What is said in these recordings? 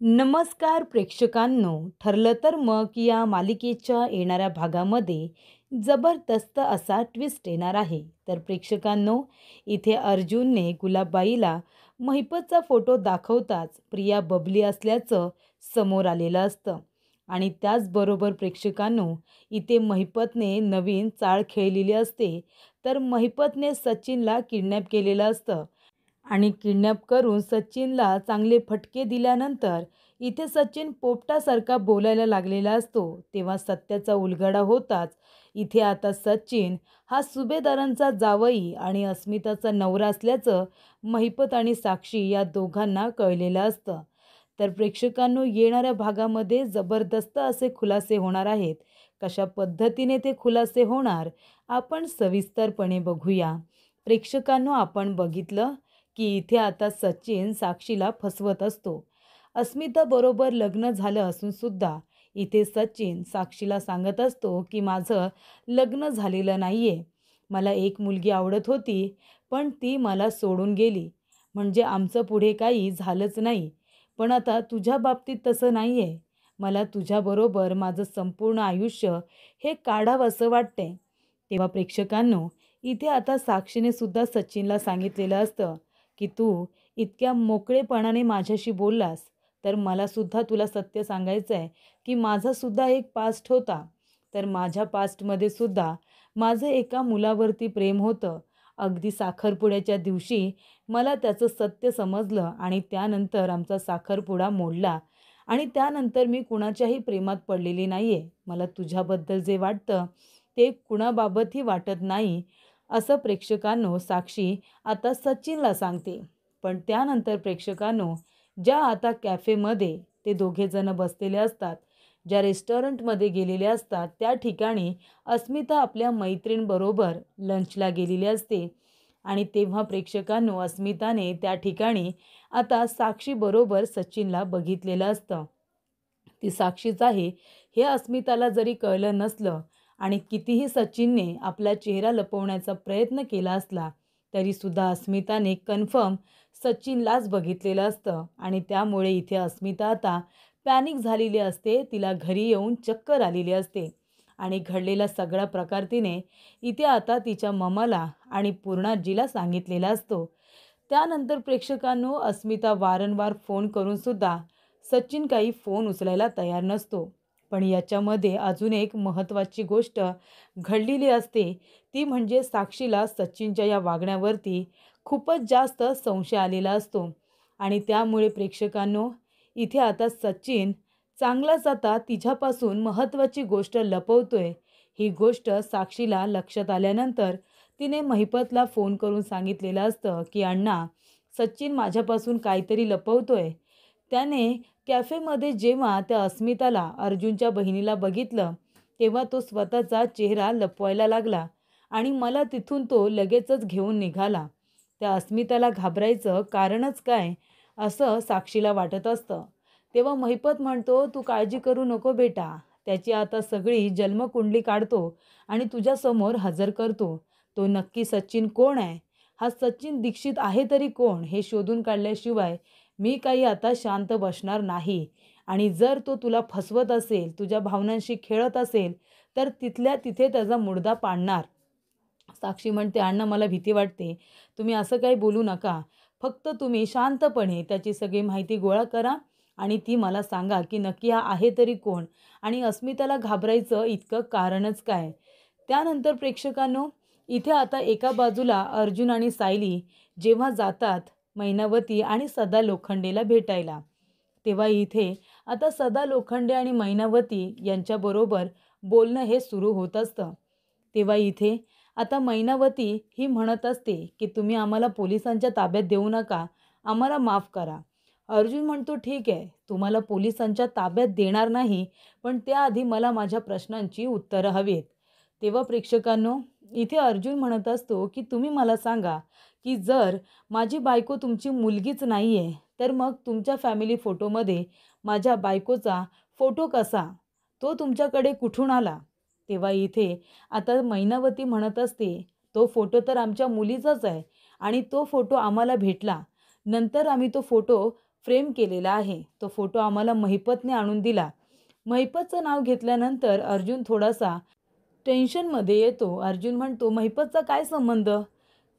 नमस्कार प्रेक्षकांनो, ठरलं तर मग या मालिकेच्या येणाऱ्या भागामध्ये जबरदस्त असा ट्विस्ट येणार आहे. तर प्रेक्षकांनो, इथे अर्जुनने गुलाबबाईला महिपतचा फोटो दाखवताच प्रिया बबली असल्याचं समोर आलेलं असतं. आणि त्याचबरोबर प्रेक्षकांनो, इथे महिपतने नवीन चाळ खेळलेली असते. तर महिपतने सचिनला किडनॅप केलेलं असतं आणि किडनॅप करून सचिनला चांगले फटके दिल्यानंतर इथे सचिन पोपटासारखा बोलायला लागलेला असतो. तेव्हा सत्याचा उलगडा होताच इथे आता सचिन हा सुभेदारांचा जावई आणि अस्मिताचा नवरा असल्याचं महिपत आणि साक्षी या दोघांना कळलेलं असतं. तर प्रेक्षकांनो, येणाऱ्या भागामध्ये जबरदस्त असे खुलासे होणार आहेत. कशा पद्धतीने ते खुलासे होणार आपण सविस्तरपणे बघूया. प्रेक्षकांनो, आपण बघितलं की इथे आता सचिन साक्षीला फसवत असतो. अस्मिताबरोबर लग्न झालं असून सुद्धा इथे सचिन साक्षीला सांगत असतो की माझं लग्न झालेलं नाहीये. मला एक मुलगी आवडत होती, पण ती मला सोडून गेली. म्हणजे आमचं पुढे काही झालंच नाही. पण आता तुझ्या बाबतीत तसं नाहीये. मला तुझ्याबरोबर माझं संपूर्ण आयुष्य हे काढावंसं वाटतंय. तेव्हा प्रेक्षकांनो, इथे आता साक्षीने सुद्धा सचिनला सांगितलेलं असतं की तू इतक्या मोकळेपणाने माझ्याशी बोललास, तर मला सुद्धा तुला सत्य सांगायचं आहे की माझा सुद्धा एक पास्ट होता. तर माझ्या पास्टमध्ये सुद्धा माझं एका मुलावरती प्रेम होतं. अगदी साखरपुड्याच्या दिवशी मला त्याचं सत्य समजलं आणि त्यानंतर आमचा साखरपुडा मोडला आणि त्यानंतर मी कुणाच्याही प्रेमात पडलेली नाही आहे. मला तुझ्याबद्दल जे वाटतं ते कुणाबाबतही वाटत नाही, असं प्रेक्षकांनो साक्षी आता सचिनला सांगते. पण त्यानंतर प्रेक्षकांनो, ज्या आता कॅफेमध्ये ते दोघेजण बसलेले असतात, ज्या रेस्टॉरंटमध्ये गेलेले असतात, त्या ठिकाणी अस्मिता आपल्या मैत्रीणबरोबर लंचला गेलेली असते. आणि तेव्हा प्रेक्षकांनो, अस्मिताने त्या ठिकाणी आता साक्षीबरोबर सचिनला बघितलेलं असतं. ती साक्षीच आहे हे अस्मिताला जरी कळलं नसलं आणि कितीही सचिनने आपला चेहरा लपवण्याचा प्रयत्न केला असला, तरीसुद्धा अस्मिताने कन्फर्म सचिनलाच बघितलेलं असतं आणि त्यामुळे इथे अस्मिता आता पॅनिक झालेली असते. तिला घरी येऊन चक्कर आलेली असते आणि घडलेला सगळा प्रकार तिने इथे आता तिच्या मम्माला आणि पूर्णाजीला सांगितलेला असतो. त्यानंतर प्रेक्षकांनो, अस्मिता वारंवार फोन करून सुद्धा सचिन काही फोन उचलायला तयार नसतो. पण याच्यामध्ये अजून एक महत्त्वाची गोष्ट घडलेली असते, ती म्हणजे साक्षीला सचिनच्या या वागण्यावरती खूपच जास्त संशय आलेला असतो आणि त्यामुळे प्रेक्षकांनो, इथे आता सचिन चांगलाच आता तिच्यापासून महत्त्वाची गोष्ट लपवतोय. ही गोष्ट साक्षीला लक्षात आल्यानंतर तिने महिपतला फोन करून सांगितलेलं असतं की अण्णा, सचिन माझ्यापासून काहीतरी लपवतोय. त्याने कॅफेमध्ये जेव्हा त्या अस्मिताला अर्जुनच्या बहिणीला बघितलं, तेव्हा तो स्वतःचा चेहरा लपवायला लागला आणि मला तिथून तो लगेचच घेऊन निघाला. त्या अस्मिताला घाबरायचं कारणच काय, असं साक्षीला वाटत असतं. तेव्हा महिपत म्हणतो, तू काळजी करू नको बेटा, त्याची आता सगळी जन्मकुंडली काढतो आणि तुझ्यासमोर हजर करतो. तो नक्की सचिन कोण आहे, हा सचिन दीक्षित आहे तरी कोण, हे शोधून काढल्याशिवाय मी काही आता शांत बसणार नाही. आणि जर तो तुला फसवत असेल, तुझ्या भावनांशी खेळत असेल, तर तिथल्या तिथे त्याचा मुर्दा पाडणार. साक्षी म्हणते, अण्णा मला भीती वाटते, तुम्ही असं काही बोलू नका. फक्त तुम्ही शांतपणे त्याची सगळी माहिती गोळा करा आणि ती मला सांगा की नक्की हा आहे तरी कोण आणि अस्मिताला घाबरायचं इतकं कारणच काय. त्यानंतर प्रेक्षकांनो, इथे आता एका बाजूला अर्जुन आणि सायली जेव्हा जातात मैनावती आणि सदा लोखंडेला भेटायला, तेव्हा इथे आता सदा लोखंडे आणि मैनावती यांच्याबरोबर बोलणं हे सुरू होत असतं. तेव्हा इथे आता मैनावती ही म्हणत असते की तुम्ही आम्हाला पोलिसांच्या ताब्यात देऊ नका, आम्हाला माफ करा. अर्जुन म्हणतो, ठीक आहे, तुम्हाला पोलिसांच्या ताब्यात देणार नाही, पण त्याआधी मला माझ्या प्रश्नांची उत्तरं हवीत. तेव्हा प्रेक्षकांनो, इथे अर्जुन म्हणत असतो की तुम्ही मला सांगा की जर माझी बायको तुमची मुलगीच नाही आहे, तर मग तुमच्या फॅमिली फोटोमध्ये माझ्या बायकोचा फोटो कसा, तो तुमच्याकडे कुठून आला. तेव्हा इथे आता मैनावती म्हणत असते, तो फोटो तर आमच्या मुलीचाच आहे आणि तो फोटो आम्हाला भेटला. नंतर आम्ही तो फोटो फ्रेम केलेला आहे. तो फोटो आम्हाला महिपतने आणून दिला. महिपतचं नाव घेतल्यानंतर अर्जुन थोडासा टेन्शनमध्ये येतो. अर्जुन म्हणतो, महिपतचा काय संबंध?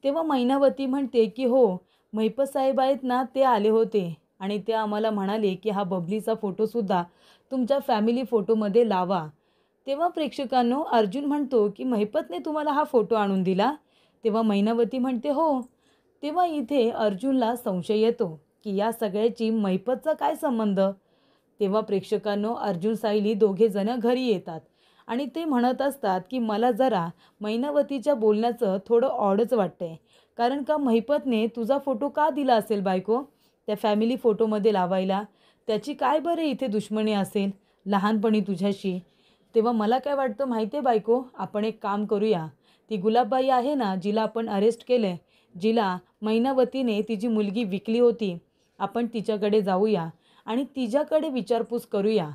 तेव्हा मैनावती म्हणते की हो, महिपत साहेब आहेत ना, ते आले होते आणि ते आम्हाला म्हणाले की हा बबलीचा फोटोसुद्धा तुमच्या फॅमिली फोटोमध्ये लावा. तेव्हा प्रेक्षकांनो, अर्जुन म्हणतो की महिपतने तुम्हाला हा फोटो आणून दिला? तेव्हा मैनावती म्हणते हो. तेव्हा इथे अर्जुनला संशय येतो की या सगळ्याची महिपतचा काय संबंध? तेव्हा प्रेक्षकांनो, अर्जुन सायली दोघेजण घरी येतात आणि ते म्हणत असतात की मला जरा मैनावतीच्या बोलण्याचं थोडं ऑडच वाटतंय. कारण का महिपतने तुझा फोटो का दिला असेल बायको त्या फॅमिली फोटोमध्ये लावायला? त्याची काय बरं इथे दुश्मनी असेल लहानपणी तुझ्याशी? तेव्हा मला काय वाटतं माहिती आहे बायको, आपण एक काम करूया. ती गुलाबबाई आहे ना, जिला आपण अरेस्ट केलं जिला मैनावतीने तिची मुलगी विकली होती, आपण तिच्याकडे जाऊया आणि तिच्याकडे विचारपूस करूया.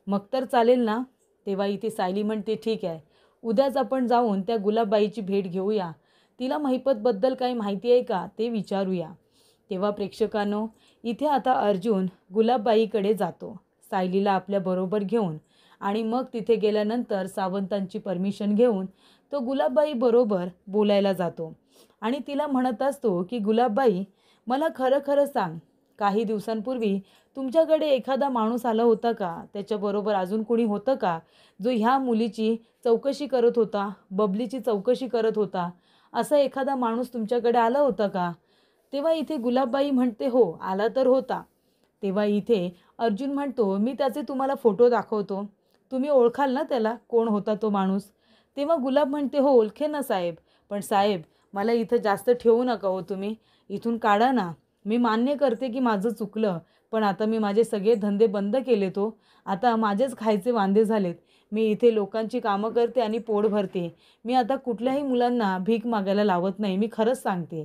मग तर चालेल ना? तेव्हा इथे सायली म्हणते ठीक आहे, उद्याच आपण जाऊन त्या गुलाबबाईची भेट घेऊया. तिला महिपतबद्दल काही माहिती आहे का ते विचारूया. तेव्हा प्रेक्षकांनो, इथे आता अर्जुन गुलाबबाईकडे जातो सायलीला आपल्याबरोबर घेऊन आणि मग तिथे गेल्यानंतर सावंतांची परमिशन घेऊन तो गुलाबबाई बरोबर बोलायला जातो आणि तिला म्हणत असतो की गुलाबबाई, मला खरं खरं सांग, काही दिवसांपूर्वी तुमच्याकडे एखादा माणूस आला होता का? त्याच्याबरोबर अजून कोणी होतं का जो ह्या मुलीची चौकशी करत होता, बबलीची चौकशी करत होता? असा एखादा माणूस तुमच्याकडे आला होता का? तेव्हा इथे गुलाबबाई म्हणते हो, आला तर होता. तेव्हा इथे अर्जुन म्हणतो मी त्याचे तुम्हाला फोटो दाखवतो, तुम्ही ओळखाल ना त्याला, कोण होता तो माणूस? तेव्हा गुलाब म्हणते हो, ओळखे ना साहेब, पण साहेब मला इथं जास्त ठेवू नका हो, तुम्ही इथून काढा ना. मी मान्य करते की माझं चुकलं, पण आता मी माझे सगळे धंदे बंद केले. तो आता माझेच खायचे वांदे झालेत. मी इथे लोकांची कामं करते आणि पोट भरते. मी आता कुठल्याही मुलांना भीक मागायला लावत नाही, मी खरंच सांगते.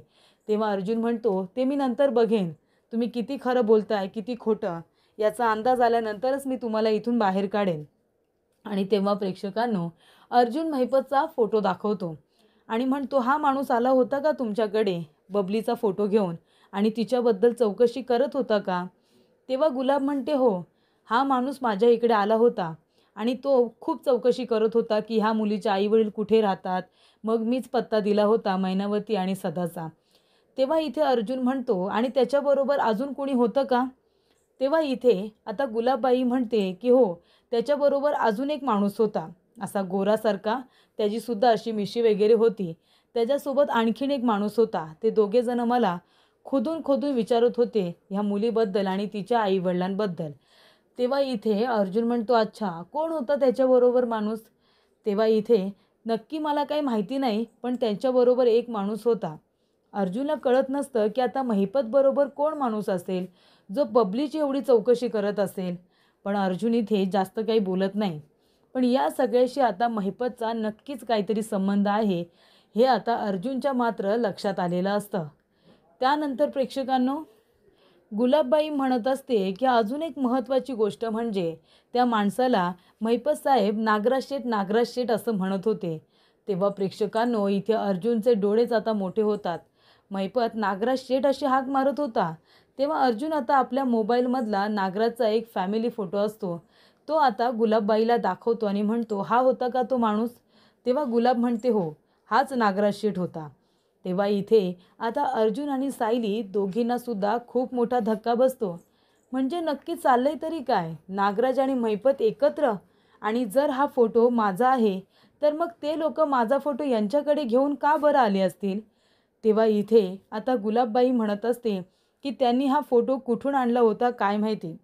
तेव्हा अर्जुन म्हणतो ते मी नंतर बघेन, तुम्ही किती खरं बोलताय किती खोटं याचा अंदाज आल्यानंतरच मी तुम्हाला इथून बाहेर काढेन. आणि तेव्हा प्रेक्षकांनो, अर्जुन महिपतचा फोटो दाखवतो आणि म्हणतो हा माणूस आला होता का तुमच्याकडे बबलीचा फोटो घेऊन आणि तिच्याबद्दल चौकशी करत होता का? तेव्हा गुलाब म्हणते हो, हा माणूस माझ्या इकडे आला होता आणि तो खूप चौकशी करत होता की ह्या मुलीचे आईवडील कुठे राहतात. मग मीच पत्ता दिला होता मैनावती आणि सदाचा. तेव्हा इथे अर्जुन म्हणतो आणि त्याच्याबरोबर अजून कोणी होतं का? तेव्हा इथे आता गुलाबबाई म्हणते की हो, त्याच्याबरोबर अजून एक माणूस होता असा गोरासारखा, त्याचीसुद्धा अशी मिशी वगैरे होती. त्याच्यासोबत आणखीन एक माणूस होता. ते दोघेजण मला खोदून खोदून विचारत होते ह्या मुलीबद्दल आणि तिच्या आईवडिलांबद्दल. तेव्हा इथे अर्जुन म्हणतो अच्छा, कोण होता त्याच्याबरोबर माणूस? तेव्हा इथे नक्की मला काही माहिती नाही, पण त्यांच्याबरोबर एक माणूस होता. अर्जुनला कळत नसतं की आता महिपतबरोबर कोण माणूस असेल जो बबलीची एवढी चौकशी करत असेल. पण अर्जुन इथे जास्त काही बोलत नाही. पण या सगळ्याशी आता महिपतचा नक्कीच काहीतरी संबंध आहे हे आता अर्जुनच्या मात्र लक्षात आलेलं असतं. त्यानंतर प्रेक्षकांनो, गुलाबबाई म्हणत असते की अजून एक महत्त्वाची गोष्ट म्हणजे त्या माणसाला महिपत साहेब नागराज शेठ असं म्हणत होते. तेव्हा प्रेक्षकांनो, इथे अर्जुनचे डोळेच आता मोठे होतात. महिपत नागराज शेठ अशी हाक मारत होता. तेव्हा अर्जुन आता आपल्या मोबाईलमधला नागराजचा एक फॅमिली फोटो असतो तो आता गुलाबबाईला दाखवतो आणि म्हणतो हा होता का तो माणूस? तेव्हा गुलाब म्हणते हो, हाच नागराज शेठ होता. तेव्हा इथे आता अर्जुन आणि सायली दोघींना सुद्धा खूप मोठा धक्का बसतो. म्हणजे नक्की चाललंय तरी काय? नागराज आणि महिपत एकत्र? आणि जर हा फोटो माझा आहे तर मग ते लोक माझा फोटो यांच्याकडे घेऊन का बरं आले असतील? तेव्हा इथे आता गुलाबबाई म्हणत असते की त्यांनी हा फोटो कुठून आणला होता काय माहिती.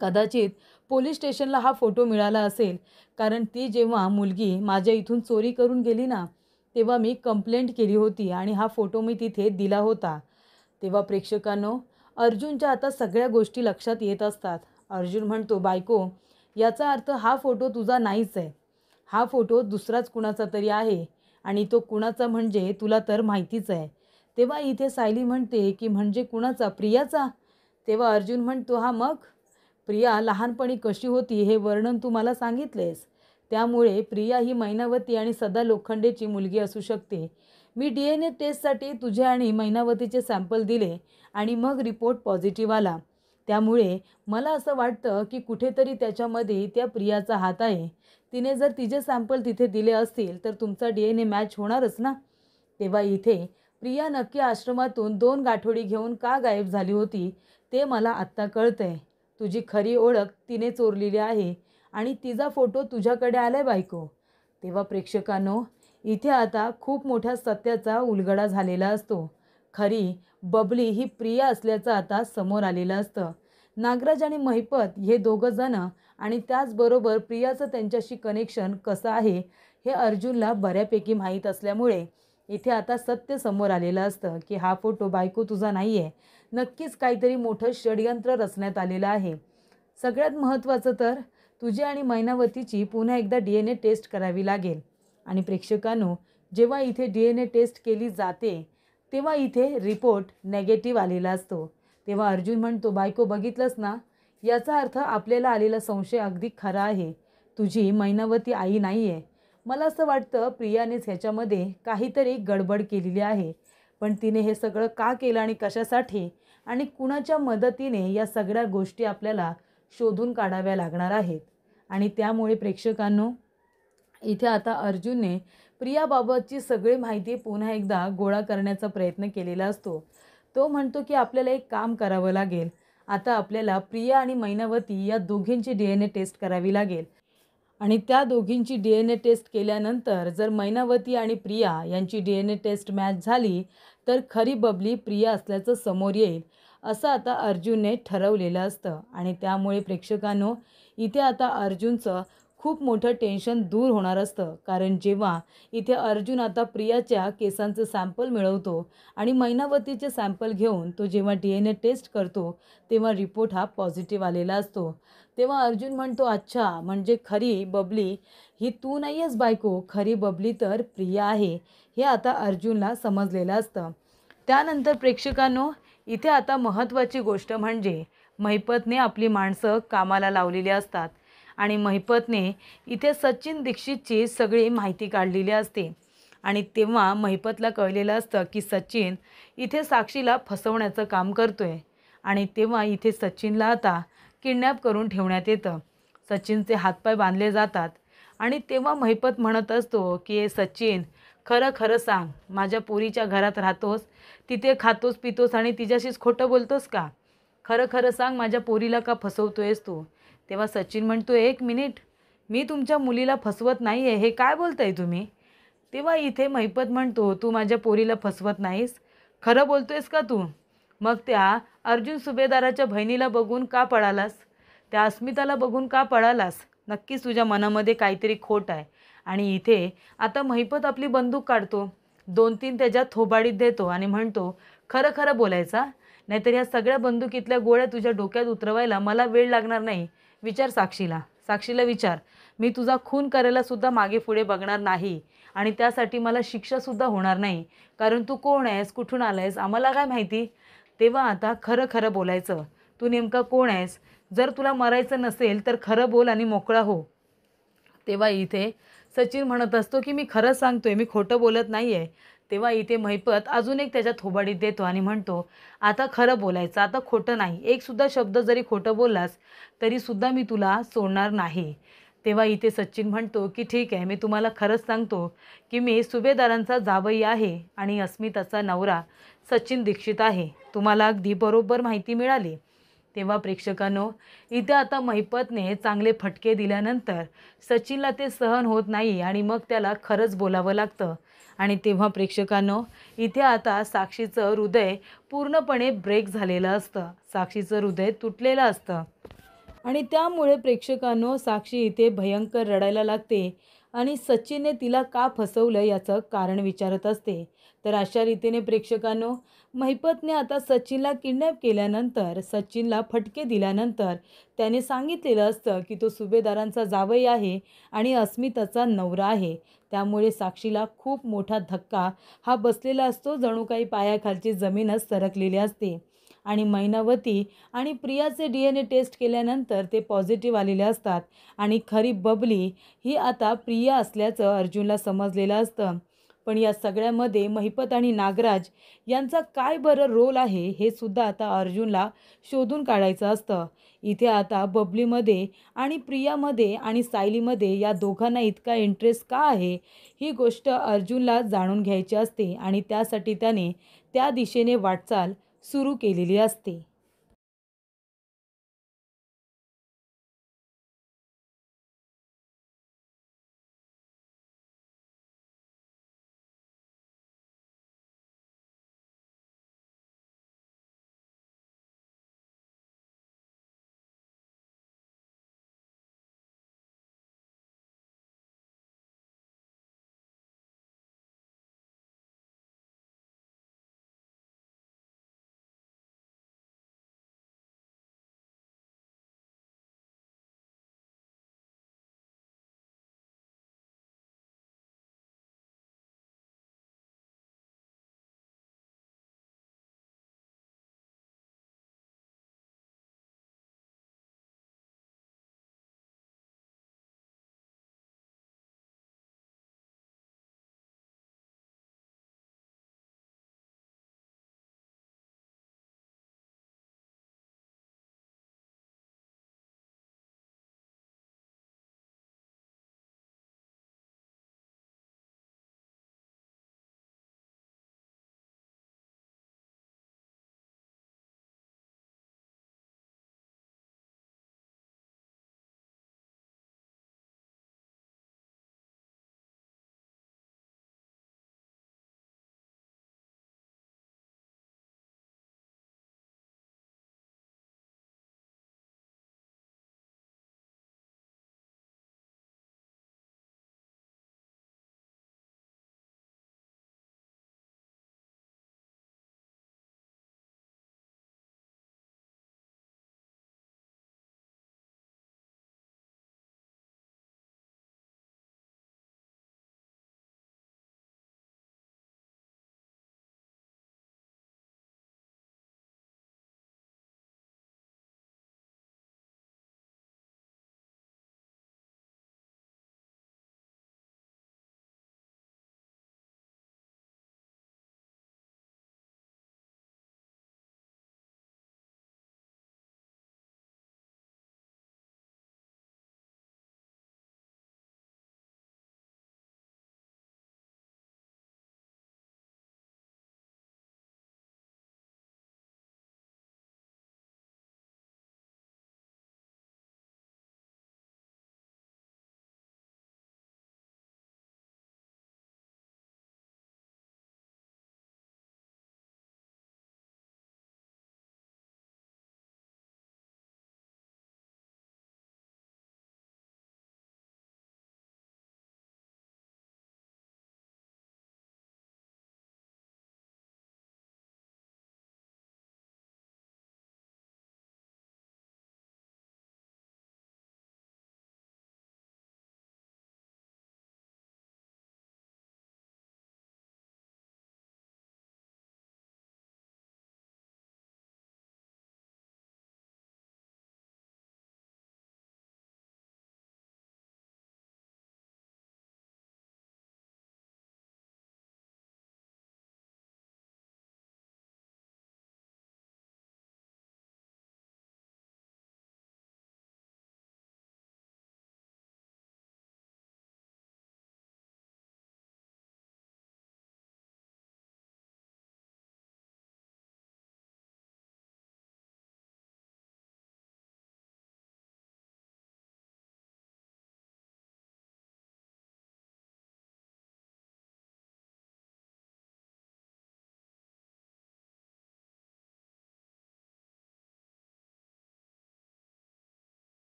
कदाचित पोलीस स्टेशनला हा फोटो मिळाला असेल, कारण ती जेव्हा मुलगी माझ्या इथून चोरी करून गेली ना, तेव्हा मी कंप्लेंट केली होती आणि हा फोटो मी तिथे दिला होता. तेव्हा प्रेक्षकांनो, अर्जुनच्या आता सगळ्या गोष्टी लक्षात येत असतात. अर्जुन म्हणतो बायको, याचा अर्थ हा फोटो तुझा नाहीच आहे. हा फोटो दुसराच कुणाचा तरी आहे आणि तो कुणाचा म्हणजे तुला तर माहितीच आहे. तेव्हा इथे सायली म्हणते की म्हणजे कुणाचा? प्रियाचा? तेव्हा अर्जुन म्हणतो हा मग? प्रिया लहानपणी कशी होती हे वर्णन तू मला सांगितलेस. त्यामुळे प्रिया ही मैनावती आणि सदा लोखंडेची मुलगी असू शकते. मी DNA टेस्टसाठी तुझे आणि मैनावतीचे सॅम्पल दिले आणि मग रिपोर्ट पॉझिटिव्ह आला. त्यामुळे मला असं वाटतं की कुठेतरी त्याच्यामध्ये त्या प्रियाचा हात आहे. तिने जर तिचे सॅम्पल तिथे दिले असतील तर तुमचा DNA मॅच होणारच ना. तेव्हा इथे प्रिया नक्की आश्रमातून 2 गाठोडी घेऊन का गायब झाली होती ते मला आत्ता कळतंय. तुझी खरी ओळख तिने चोरलेली आहे आणि तिचा फोटो तुझ्याकडे आलाय बायको. तेव्हा प्रेक्षकांनो, इथे आता खूप मोठ्या सत्याचा उलगडा झालेला असतो. खरी बबली ही प्रिया असल्याचं आता समोर आलेलं असतं. नागराज आणि महिपत हे दोघं जण आणि त्याचबरोबर प्रियाचं त्यांच्याशी कनेक्शन कसं आहे हे अर्जुनला बऱ्यापैकी माहीत असल्यामुळे इथे आता सत्य समोर आलेलं असतं की हा फोटो बायको तुझा नाही आहे. नक्कीच काहीतरी मोठं षडयंत्र रचण्यात आलेलं आहे. सगळ्यात महत्त्वाचं तर तुझी आणि मैनावतीची पुन्हा एकदा DNA टेस्ट करावी लागेल. आणि प्रेक्षकांनो, जेव्हा इथे DNA टेस्ट केली जाते तेव्हा इथे रिपोर्ट नेगेटिव्ह आलेला असतो. तेव्हा अर्जुन म्हणतो, बायको बघितलंस ना, याचा अर्थ आपल्याला आलेला संशय अगदी खरा आहे. तुझी मैनावती आई नाही आहे. मला असं वाटतं प्रियानेच ह्याच्यामध्ये काहीतरी गडबड केलेली आहे. पण तिने हे सगळं का केलं आणि कशासाठी आणि कुणाच्या मदतीने या सगळ्या गोष्टी आपल्याला शोधून काढाव्या लागणार आहेत. आणि त्यामुळे प्रेक्षकांनो, इथे आता अर्जुनने प्रियाबाबतची सगळी माहिती पुन्हा एकदा गोळा करण्याचा प्रयत्न केलेला असतो. तो म्हणतो की आपल्याला एक काम करावं लागेल. आता आपल्याला प्रिया आणि मैनावती या दोघींची DNA टेस्ट करावी लागेल. आणि त्या दोघींची DNA टेस्ट केल्यानंतर जर मैनावती आणि प्रिया यांची DNA टेस्ट मॅच झाली तर खरी बबली प्रिया असल्याचं समोर येईल, असं आता अर्जुनने ठरवलेलं असतं. आणि त्यामुळे प्रेक्षकांनो, इथे आता अर्जुनचं खूप मोठं टेन्शन दूर होणार असतं. कारण जेव्हा इथे अर्जुन आता प्रियाच्या केसांचे सॅम्पल मिळवतो आणि मैनावतीचे सॅम्पल घेऊन तो जेव्हा DNA टेस्ट करतो तेव्हा रिपोर्ट हा पॉझिटिव्ह आलेला असतो. तेव्हा अर्जुन म्हणतो, अच्छा, म्हणजे खरी बबली ही तू नाही आहेस बायको, खरी बबली तर प्रिया आहे. हे आता अर्जुनला समजलेलं असतं. त्यानंतर प्रेक्षकांनो, इथे आता महत्त्वाची गोष्ट म्हणजे महिपतने आपली माणसं कामाला लावलेली असतात. आणि महिपतने इथे सचिन दीक्षितची सगळी माहिती काढलेली असते. आणि तेव्हा महिपतला कळलेलं असतं की सचिन इथे साक्षीला फसवण्याचं काम करतोय. आणि तेव्हा इथे सचिनला आता किडनॅप करून ठेवण्यात येतं. सचिनचे हातपाय बांधले जातात. आणि तेव्हा महिपत म्हणत असतो की सचिन, खरं खरं सांग, माझ्या पोरीच्या घरात राहतोस, तिथे खातोस पितोस आणि तिच्याशीच खोटं बोलतोस का? खरं खरं सांग, माझ्या पोरीला का फसवतोयस तू? तेव्हा सचिन म्हणतो, एक मिनिट, मी तुमच्या मुलीला फसवत नाही आहे, हे काय बोलताय तुम्ही? तेव्हा इथे महिपत म्हणतो, तू माझ्या पोरीला फसवत नाहीस, खरं बोलतोयस का तू? मग त्या अर्जुन सुभेदाराच्या बहिणीला बघून का पळालास? त्या अस्मिताला बघून का पळालास? नक्कीच तुझ्या मनामध्ये काहीतरी खोट आहे. आणि इथे आता महिपत आपली बंदूक काढतो, 2-3 त्याच्या थोबाडीत देतो आणि म्हणतो, खरं खरं बोलायचा, नाहीतर ह्या सगळ्या बंदुकीतल्या गोळ्या तुझ्या डोक्यात उतरवायला मला वेळ लागणार नाही. विचार साक्षीला विचार. मी तुझा खून करायला सुद्धा मागे पुढे बघणार नाही आणि त्यासाठी मला शिक्षासुद्धा होणार नाही. कारण तू कोण आहेस, कुठून आलायस, आम्हाला काय माहिती? तेव्हा आता खरं खरं बोलायचं. तू नेमका कोण आहेस? जर तुला मरायचं नसेल तर खरं बोल आणि मोकळा हो. तेव्हा इथे सचिन म्हणत असतो की मी खरंच सांगतोय, मी खोटं बोलत नाही आहे. तेव्हा इथे महिपत अजून एक त्याच्या थोबाडीत देतो आणि म्हणतो, आता खरं बोलायचं, आता खोटं नाही. एकसुद्धा शब्द जरी खोटं बोललास तरीसुद्धा मी तुला सोडणार नाही. तेव्हा इथे सचिन म्हणतो की ठीक आहे, मी तुम्हाला खरंच सांगतो की मी सुभेदारांचा जावई आहे आणि अस्मिताचा नवरा सचिन दीक्षित आहे. तुम्हाला अगदी बरोबर माहिती मिळाली. तेव्हा प्रेक्षकांनो, इथे आता महिपतने चांगले फटके दिल्यानंतर सचिनला ते सहन होत नाही आणि मग त्याला खरंच बोलावं लागतं. आणि तेव्हा प्रेक्षकांनो, इथे आता साक्षीचं हृदय पूर्णपणे ब्रेक झालेलं असतं. साक्षीचं हृदय तुटलेलं असतं. आणि त्यामुळे प्रेक्षकांनो, साक्षी इथे भयंकर रडायला लागते आणि सचिनने तिला का फसवलं याचं कारण विचारत असते. तर अशा रीतीने प्रेक्षकांनो, महिपतने आता सचिनला किडनॅप केल्यानंतर, सचिनला फटके दिल्यानंतर त्याने सांगितलेलं असतं की तो सुभेदारांचा जावई आहे आणि अस्मिताचा नवरा आहे. त्यामुळे साक्षीला खूप मोठा धक्का हा बसलेला असतो, जणू काही पायाखालची जमीनच सरकलेली असते. आणि मैनावती आणि प्रियाचे DNA टेस्ट केल्यानंतर ते पॉझिटिव्ह आलेले असतात आणि खरी बबली ही आता प्रिया असल्याचं अर्जुनला समजलेलं असतं. पण या सगळ्यामध्ये महिपत आणि नागराज यांचा काय बरं रोल आहे हे सुद्धा आता अर्जुनला शोधून काढायचं असतं. इथे आता बबलीमध्ये आणि प्रियामध्ये आणि सायलीमध्ये या दोघांना इतका इंटरेस्ट का आहे ही गोष्ट अर्जुनला जाणून घ्यायची असते आणि त्यासाठी त्याने त्या दिशेने वाटचाल सुरू केलेली असते.